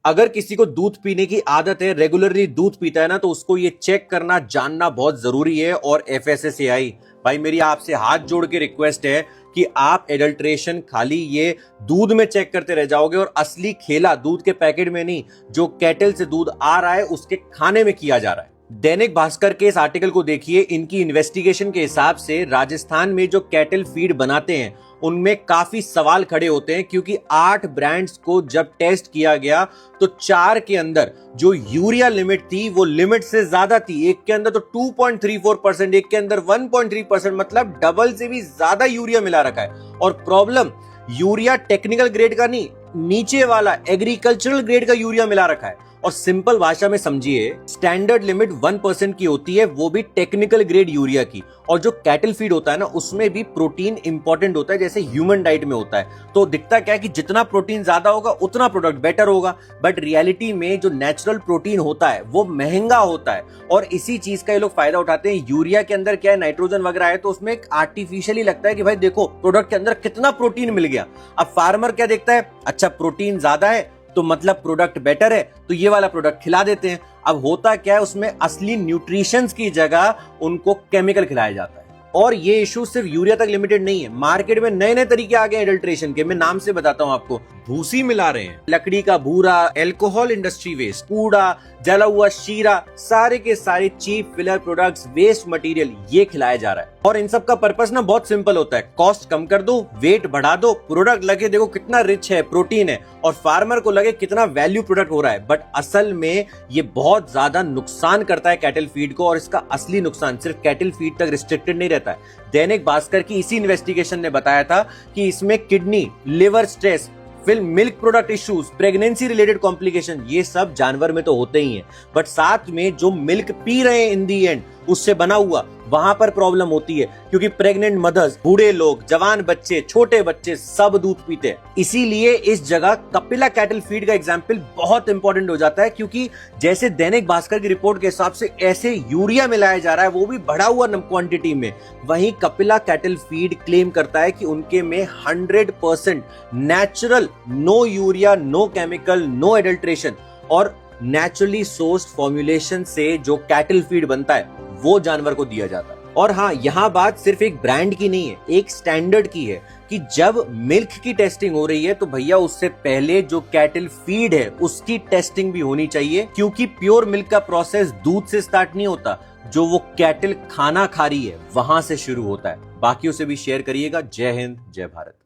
अगर किसी को दूध पीने की आदत है, रेगुलरली दूध पीता है ना, तो उसको ये चेक करना जानना बहुत जरूरी है। और एफएसएसएआई भाई, मेरी आपसे हाथ जोड़ के रिक्वेस्ट है कि आप एडल्ट्रेशन खाली ये दूध में चेक करते रह जाओगे और असली खेला दूध के पैकेट में नहीं, जो कैटल से दूध आ रहा है उसके खाने में किया जा रहा है। दैनिक भास्कर के इस आर्टिकल को देखिए। इनकी इन्वेस्टिगेशन के हिसाब से राजस्थान में जो कैटल फीड बनाते हैं उनमें काफी सवाल खड़े होते हैं, क्योंकि 8 ब्रांड्स को जब टेस्ट किया गया तो 4 के अंदर जो यूरिया लिमिट थी वो लिमिट से ज्यादा थी। एक के अंदर तो 2.34%, एक के अंदर 1.3%, मतलब डबल से भी ज्यादा यूरिया मिला रखा है। और प्रॉब्लम यूरिया टेक्निकल ग्रेड का नहीं, नीचे वाला एग्रीकल्चरल ग्रेड का यूरिया मिला रखा है। और सिंपल भाषा में समझिए, स्टैंडर्ड लिमिट 1% की होती है, वो भी टेक्निकल ग्रेड यूरिया की। और जो कैटल फीड होता है ना, उसमें भी प्रोटीन इंपॉर्टेंट होता है, जैसे ह्यूमन डाइट में होता है। तो दिखता क्या है कि जितना प्रोटीन ज्यादा होगा उतना प्रोडक्ट बेटर होगा, बट रियलिटी में जो नेचुरल प्रोटीन होता है वो महंगा होता है। और इसी चीज का ये लोग फायदा उठाते हैं। यूरिया के अंदर क्या है, नाइट्रोजन वगैरह है, तो उसमें आर्टिफिशियली लगता है कि भाई देखो प्रोडक्ट के अंदर कितना प्रोटीन मिल गया। अब फार्मर क्या देखता है, अच्छा प्रोटीन ज्यादा है तो मतलब प्रोडक्ट बेटर है, तो ये वाला प्रोडक्ट खिला देते हैं। अब होता क्या है, उसमें असली न्यूट्रिशंस की जगह उनको केमिकल खिलाया जाता है। और ये इशू सिर्फ यूरिया तक लिमिटेड नहीं है, मार्केट में नए नए तरीके आ गए एडल्ट्रेशन के। मैं नाम से बताता हूं आपको। भूसी मिला रहे हैं, लकड़ी का भूरा, अल्कोहल इंडस्ट्री वेस्ट, कूड़ा, जला हुआ शीरा, सारे के सारे cheap filler products, waste material ये खिलाया जा रहा है। और इन सब का पर्पस ना बहुत सिंपल होता है, कॉस्ट कम कर दो, वेट बढ़ा दो, प्रोडक्ट लगे देखो कितना रिच है, प्रोटीन है, और फार्मर को लगे कितना वैल्यू प्रोडक्ट हो रहा है। बट असल में ये बहुत ज्यादा नुकसान करता है कैटल फीड को। और इसका असली नुकसान सिर्फ कैटल फीड तक रिस्ट्रिक्टेड नहीं रहता है। दैनिक भास्कर की इसी इन्वेस्टिगेशन ने बताया था कि इसमें किडनी, लिवर स्ट्रेस, फिर milk product issues, pregnancy related complication, ये सब जानवर में तो होते ही हैं, बट साथ में जो मिल्क पी रहे हैं इन दी एंड उससे बना हुआ, वहां पर प्रॉब्लम होती है। क्योंकि प्रेग्नेंट मदर्स, बूढ़े लोग, जवान बच्चे, छोटे बच्चे सब दूध पीते हैं। इसीलिए इस जगह कपिला कैटल फीड का एग्जाम्पल बहुत इंपॉर्टेंट हो जाता है, क्योंकि जैसे दैनिक भास्कर की रिपोर्ट के हिसाब से ऐसे यूरिया मिलाया जा रहा है, वो भी बढ़ा हुआ क्वांटिटी में। वहीं कपिला कैटल फीड क्लेम करता है कि उनके में 100% natural, no urea, no chemical, no adulteration और नेचुरली सोर्स्ड फॉर्मुलेशन से जो कैटल फीड बनता है वो जानवर को दिया जाता है। और हाँ, यहाँ बात सिर्फ एक ब्रांड की नहीं है, एक स्टैंडर्ड की है कि जब मिल्क की टेस्टिंग हो रही है तो भैया उससे पहले जो कैटल फीड है उसकी टेस्टिंग भी होनी चाहिए। क्योंकि प्योर मिल्क का प्रोसेस दूध से स्टार्ट नहीं होता, जो वो कैटल खाना खा रही है वहां से शुरू होता है। बाकियों से भी शेयर करिएगा। जय हिंद, जय भारत।